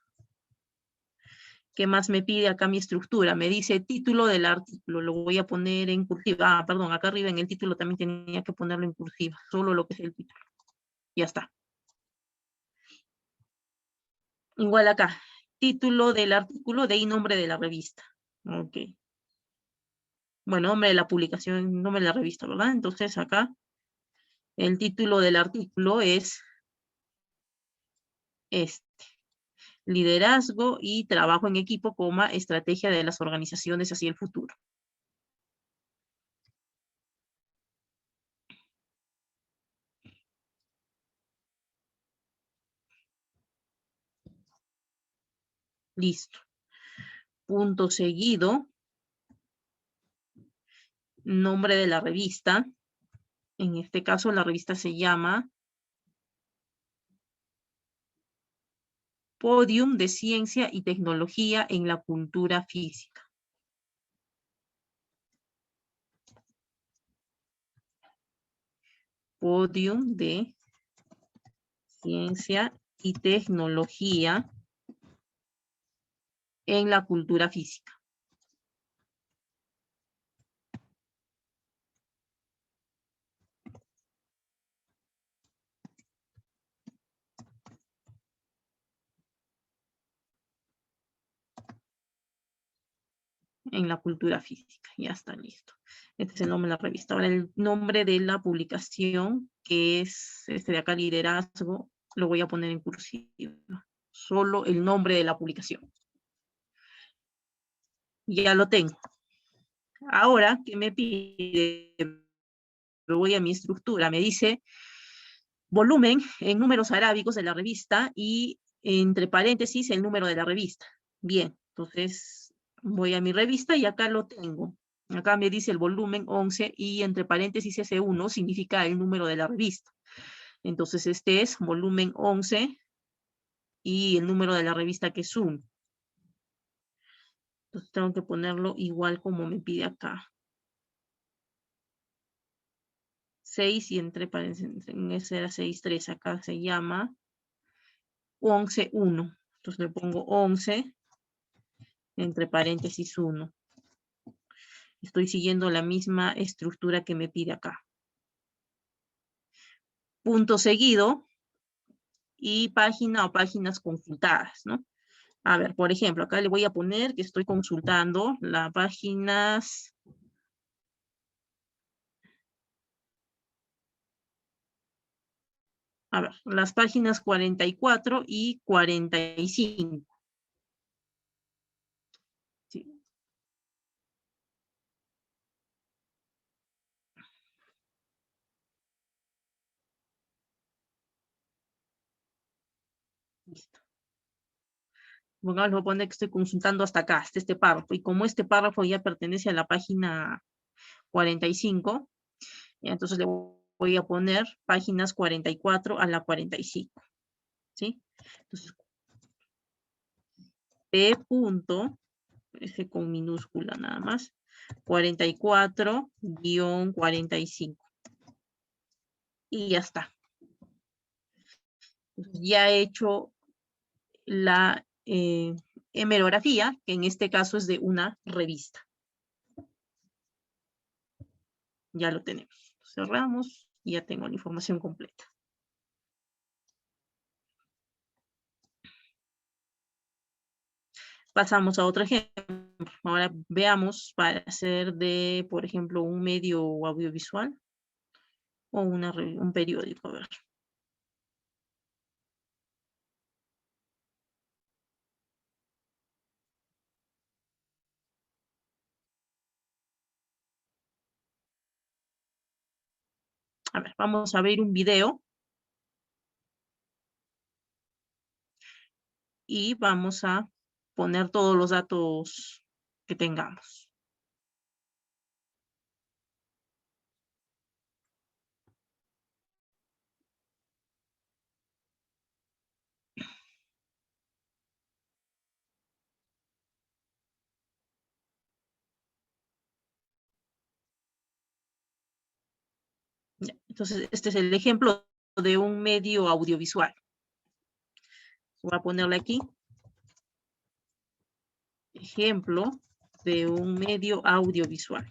¿Qué más me pide acá mi estructura? Me dice título del artículo. Lo voy a poner en cursiva. Perdón, acá arriba en el título también tenía que ponerlo en cursiva. Solo lo que es el título. Ya está. Igual acá. Título del artículo, de ahí nombre de la revista. Ok. Bueno, nombre de la publicación, nombre de la revista, ¿verdad? Entonces acá el título del artículo es este. Liderazgo y trabajo en equipo, estrategia de las organizaciones hacia el futuro. Listo. Punto seguido. Nombre de la revista. En este caso, la revista se llama Podium de Ciencia y Tecnología en la Cultura Física. Podium de Ciencia y Tecnología en la Cultura Física. En la cultura física. Ya está listo. Este es el nombre de la revista. Ahora el nombre de la publicación, que es este de acá, liderazgo, lo voy a poner en cursiva. Solo el nombre de la publicación. Ya lo tengo. Ahora, ¿qué me pide? Me voy a mi estructura. Me dice volumen en números arábicos de la revista y entre paréntesis el número de la revista. Bien, entonces voy a mi revista y acá lo tengo. Acá me dice el volumen 11 y entre paréntesis ese 1 significa el número de la revista. Entonces este es volumen 11 y el número de la revista que es 1. Entonces tengo que ponerlo igual como me pide acá. 6 y entre paréntesis, en ese era 6.3, acá se llama 11.1. Entonces le pongo 11 entre paréntesis 1. Estoy siguiendo la misma estructura que me pide acá. Punto seguido y página o páginas consultadas, ¿no? A ver, por ejemplo, acá le voy a poner que estoy consultando las páginas. A ver, las páginas 44 y 45. Sí, listo. Bueno, voy a poner que estoy consultando hasta acá, hasta este párrafo. Y como este párrafo ya pertenece a la página 45, entonces le voy a poner páginas 44 a la 45. ¿Sí? Entonces, P punto, F con minúscula nada más, 44-45. Y ya está. Entonces, ya he hecho la hemerografía, que en este caso es de una revista. Ya lo tenemos. Cerramos y ya tengo la información completa. Pasamos a otro ejemplo. Ahora veamos para hacer de, por ejemplo, un medio audiovisual o un periódico. A ver. A ver, vamos a ver un video y vamos a poner todos los datos que tengamos. Ya, entonces, este es el ejemplo de un medio audiovisual. Voy a ponerle aquí. Ejemplo de un medio audiovisual.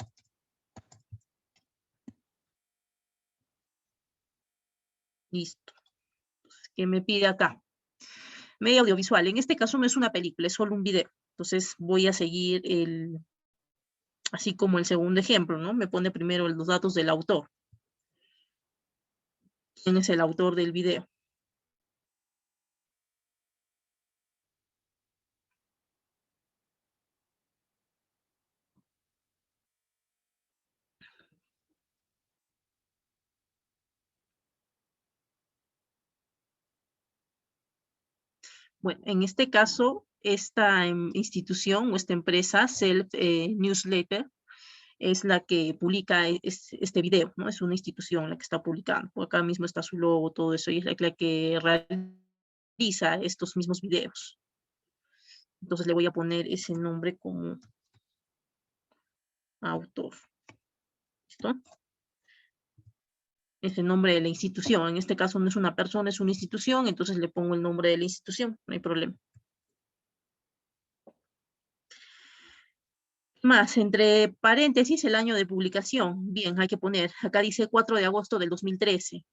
Listo. ¿Qué me pide acá? Medio audiovisual. En este caso no es una película, es solo un video. Entonces voy a seguir así como el segundo ejemplo, ¿no? Me pone primero los datos del autor. ¿Quién es el autor del video? Bueno, en este caso, esta institución o esta empresa, Self Newsletter, es la que publica este video, ¿no? Es una institución la que está publicando. Por acá mismo está su logo, todo eso, y es la que realiza estos mismos videos. Entonces le voy a poner ese nombre como autor. ¿Listo? Es el nombre de la institución. En este caso no es una persona, es una institución, entonces le pongo el nombre de la institución, no hay problema. Más, entre paréntesis, el año de publicación. Bien, hay que poner, acá dice 4 de agosto del 2013.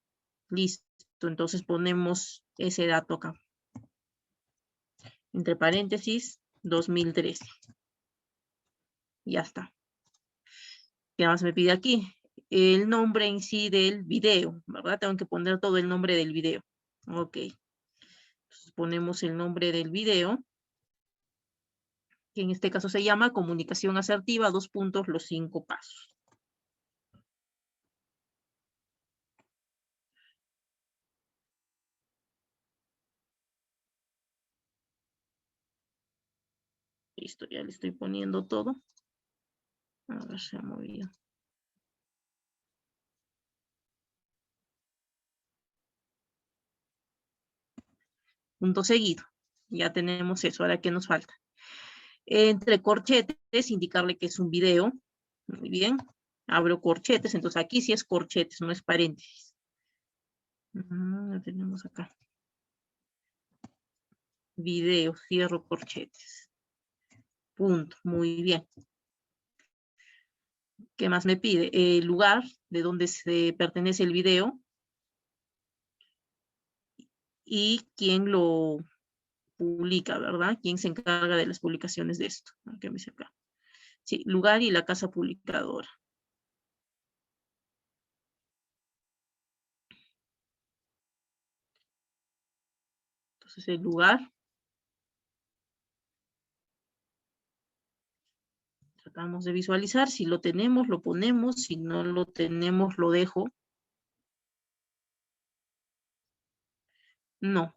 Listo, entonces ponemos ese dato acá. Entre paréntesis, 2013. Ya está. ¿Qué más me pide aquí? El nombre en sí del video, ¿verdad? Tengo que poner todo el nombre del video. Ok. Entonces ponemos el nombre del video, que en este caso se llama Comunicación Asertiva, los 5 pasos. Listo, ya le estoy poniendo todo. A ver, se ha movido. Punto seguido. Ya tenemos eso. Ahora, ¿qué nos falta? Entre corchetes, indicarle que es un video. Muy bien. Abro corchetes. Entonces, aquí sí es corchetes, no es paréntesis. Lo tenemos acá. Video, cierro corchetes. Punto. Muy bien. ¿Qué más me pide? El lugar de donde se pertenece el video y quién lo publica, ¿verdad? ¿Quién se encarga de las publicaciones de esto? ¿Qué me dice acá? Sí, lugar y la casa publicadora. Entonces el lugar. Tratamos de visualizar. Si lo tenemos, lo ponemos. Si no lo tenemos, lo dejo. no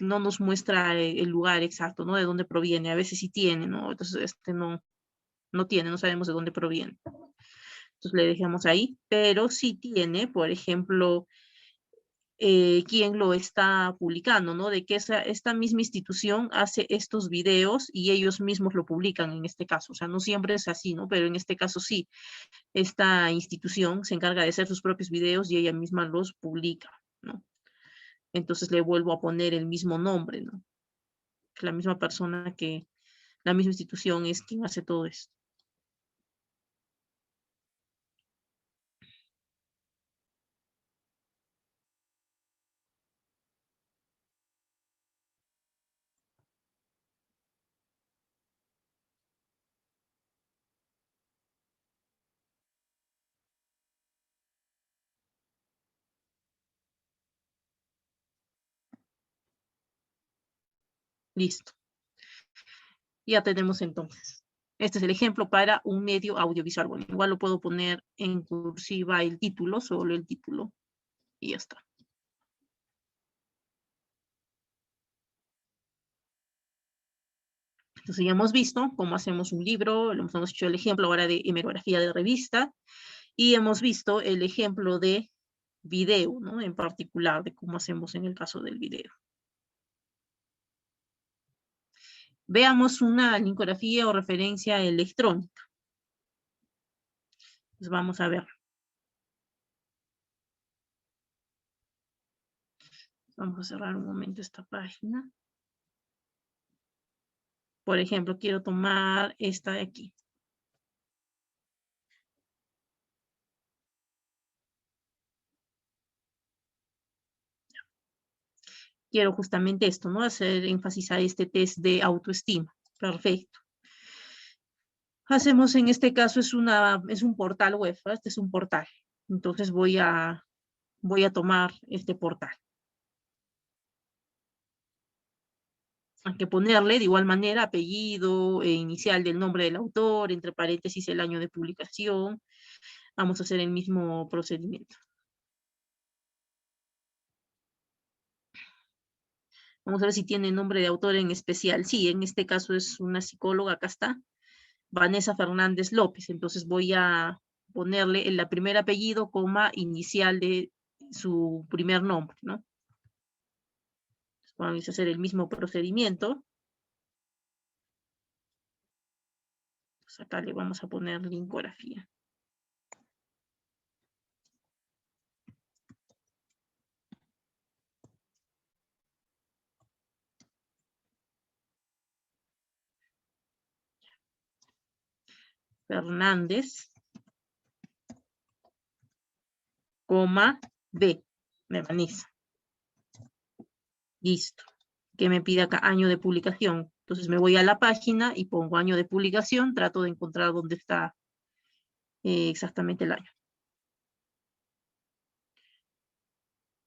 nos muestra el lugar exacto, ¿no? De dónde proviene. A veces sí tiene, ¿no? Entonces, no tiene, no sabemos de dónde proviene. Entonces le dejamos ahí, pero sí tiene, por ejemplo, quién lo está publicando, ¿no? De que esta misma institución hace estos videos y ellos mismos lo publican en este caso. O sea, no siempre es así, ¿no? Pero en este caso sí, esta institución se encarga de hacer sus propios videos y ella misma los publica, ¿no? Entonces le vuelvo a poner el mismo nombre, ¿no? La misma persona la misma institución es quien hace todo esto. Listo. Ya tenemos entonces. Este es el ejemplo para un medio audiovisual. Bueno, igual lo puedo poner en cursiva el título, solo el título, y ya está. Entonces ya hemos visto cómo hacemos un libro, hemos hecho el ejemplo ahora de hemerografía de revista, y hemos visto el ejemplo de video, ¿no? En particular, de cómo hacemos en el caso del video. Veamos una linkografía o referencia electrónica. Pues vamos a ver. Vamos a cerrar un momento esta página. Por ejemplo, quiero tomar esta de aquí. Quiero justamente esto, ¿no? Hacer énfasis a este test de autoestima. Perfecto. Hacemos en este caso, es un portal web, ¿no? Este es un portal. Entonces voy a tomar este portal. Hay que ponerle de igual manera apellido, inicial del nombre del autor, entre paréntesis el año de publicación. Vamos a hacer el mismo procedimiento. Vamos a ver si tiene nombre de autor en especial. Sí, en este caso es una psicóloga, acá está, Vanessa Fernández López. Entonces voy a ponerle el primer apellido, coma, inicial de su primer nombre, ¿no? Vamos a hacer el mismo procedimiento. Pues acá le vamos a poner linkografía. Fernández, coma, B, de Vanessa. Listo. Que me pide acá año de publicación. Entonces me voy a la página y pongo año de publicación, trato de encontrar dónde está exactamente el año.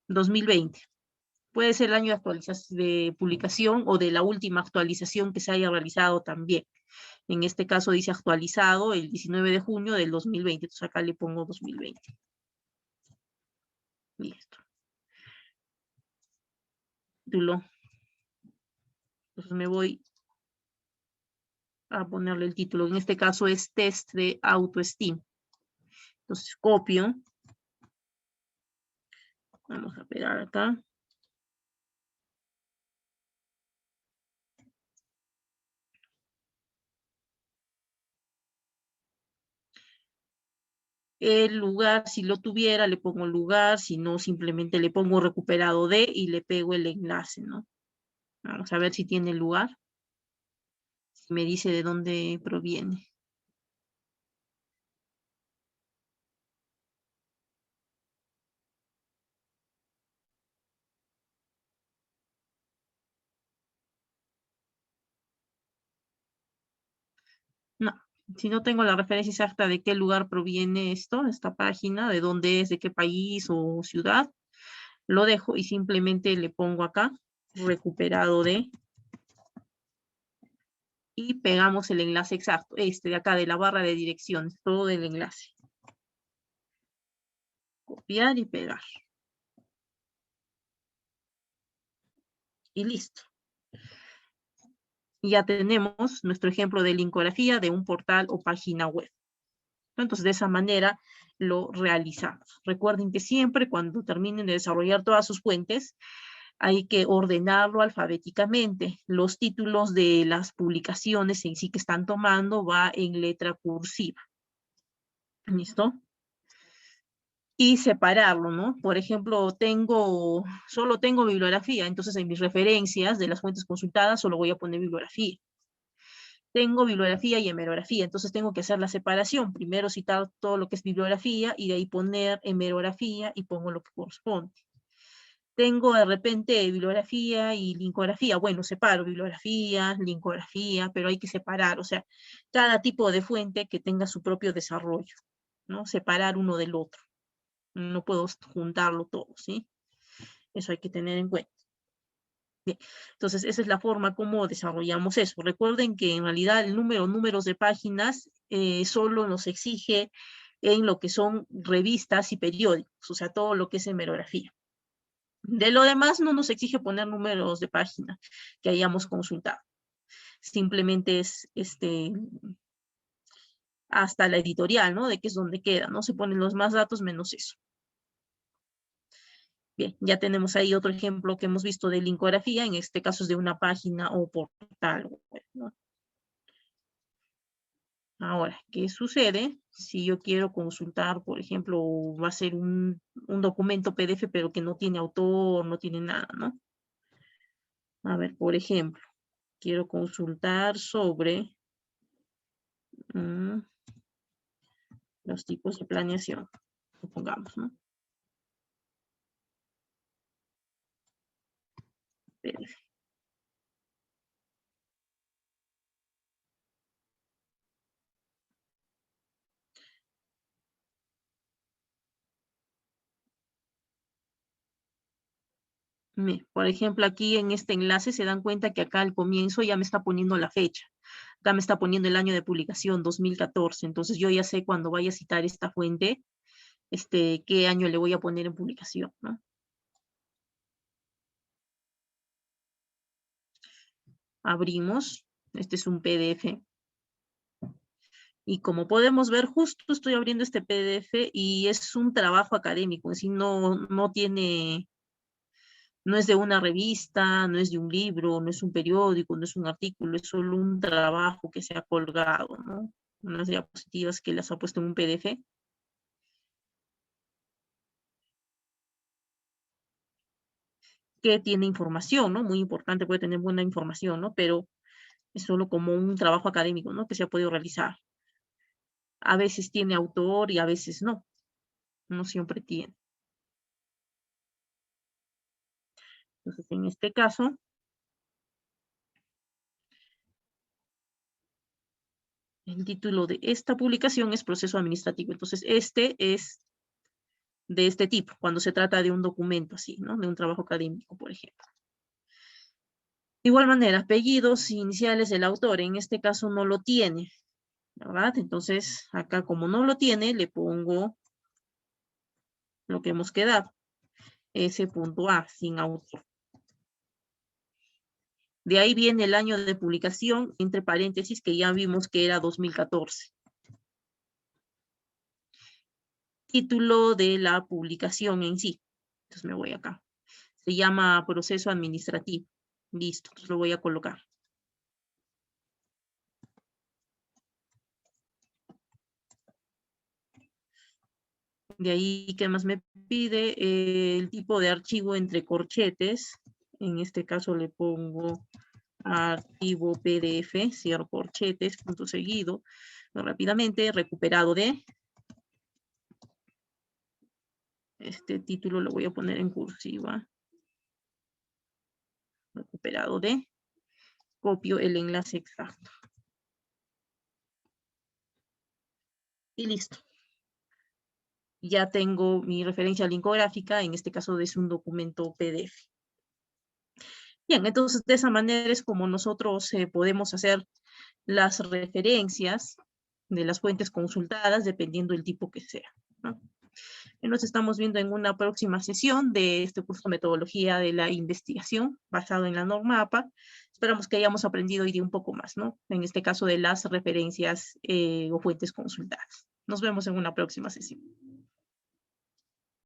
2020. Puede ser el año de actualización de publicación o de la última actualización que se haya realizado también. En este caso dice actualizado el 19 de junio del 2020. Entonces acá le pongo 2020. Listo. Título. Entonces me voy a ponerle el título. En este caso es test de autoestima. Entonces copio. Vamos a pegar acá. El lugar, si lo tuviera, le pongo lugar, si no, simplemente le pongo recuperado de y le pego el enlace, ¿no? Vamos a ver si tiene lugar. Si me dice de dónde proviene. No, si no tengo la referencia exacta de qué lugar proviene esto, esta página, de dónde es, de qué país o ciudad, lo dejo y simplemente le pongo acá, recuperado de, y pegamos el enlace exacto, este de acá, de la barra de direcciones, todo el enlace. Copiar y pegar. Y listo. Ya tenemos nuestro ejemplo de linkografía de un portal o página web. Entonces, de esa manera lo realizamos. Recuerden que siempre cuando terminen de desarrollar todas sus fuentes, hay que ordenarlo alfabéticamente. Los títulos de las publicaciones en sí que están tomando va en letra cursiva. ¿Listo? Y separarlo, ¿no? Por ejemplo, solo tengo bibliografía, entonces en mis referencias de las fuentes consultadas solo voy a poner bibliografía. Tengo bibliografía y hemerografía, entonces tengo que hacer la separación. Primero citar todo lo que es bibliografía y de ahí poner hemerografía y pongo lo que corresponde. Tengo de repente bibliografía y linkografía. Bueno, separo bibliografía, linkografía, pero hay que separar, o sea, cada tipo de fuente que tenga su propio desarrollo, ¿no? Separar uno del otro. No puedo juntarlo todo, ¿sí? Eso hay que tener en cuenta. Bien, entonces esa es la forma como desarrollamos eso. Recuerden que en realidad el números de páginas solo nos exige en lo que son revistas y periódicos, o sea, todo lo que es hemerografía. De lo demás no nos exige poner números de página que hayamos consultado. Simplemente es hasta la editorial, ¿no? De que es donde queda, ¿no? Se ponen los más datos menos eso. Bien, ya tenemos ahí otro ejemplo que hemos visto de linkografía, en este caso es de una página o portal web, ¿no? Ahora, ¿qué sucede si yo quiero consultar, por ejemplo, va a ser un documento PDF, pero que no tiene autor, no tiene nada, ¿no? A ver, por ejemplo, quiero consultar sobre los tipos de planeación, supongamos, ¿no? PDF. Por ejemplo, aquí en este enlace se dan cuenta que acá al comienzo ya me está poniendo la fecha. Acá me está poniendo el año de publicación, 2014. Entonces yo ya sé cuando vaya a citar esta fuente, qué año le voy a poner en publicación, ¿no? Abrimos. Este es un PDF. Y como podemos ver, justo estoy abriendo este PDF y es un trabajo académico. Es decir, no es de una revista, no es de un libro, no es un periódico, no es un artículo, es solo un trabajo que se ha colgado, ¿no? Unas diapositivas que las ha puesto en un PDF. Que tiene información, ¿no? Muy importante, puede tener buena información, ¿no? Pero es solo como un trabajo académico, ¿no? Que se ha podido realizar. A veces tiene autor y a veces no. No siempre tiene. Entonces, en este caso, el título de esta publicación es proceso administrativo. Entonces, este es de este tipo, cuando se trata de un documento así, ¿no? De un trabajo académico, por ejemplo. De igual manera, apellidos iniciales del autor, en este caso no lo tiene, ¿verdad? Entonces, acá como no lo tiene, le pongo lo que hemos quedado, S.A, sin autor. De ahí viene el año de publicación, entre paréntesis, que ya vimos que era 2014. Título de la publicación en sí. Entonces me voy acá. Se llama proceso administrativo. Listo, entonces lo voy a colocar. De ahí, ¿qué más me pide? El tipo de archivo entre corchetes. En este caso le pongo archivo PDF, cierro corchetes, punto seguido. Rápidamente, recuperado de. Este título lo voy a poner en cursiva. Recuperado de. Copio el enlace exacto. Y listo. Ya tengo mi referencia linkográfica, en este caso es un documento PDF. Bien, entonces de esa manera es como nosotros podemos hacer las referencias de las fuentes consultadas dependiendo del tipo que sea, ¿no? Y nos estamos viendo en una próxima sesión de este curso Metodología de la Investigación basado en la norma APA. Esperamos que hayamos aprendido hoy día un poco más, ¿no? En este caso de las referencias o fuentes consultadas. Nos vemos en una próxima sesión.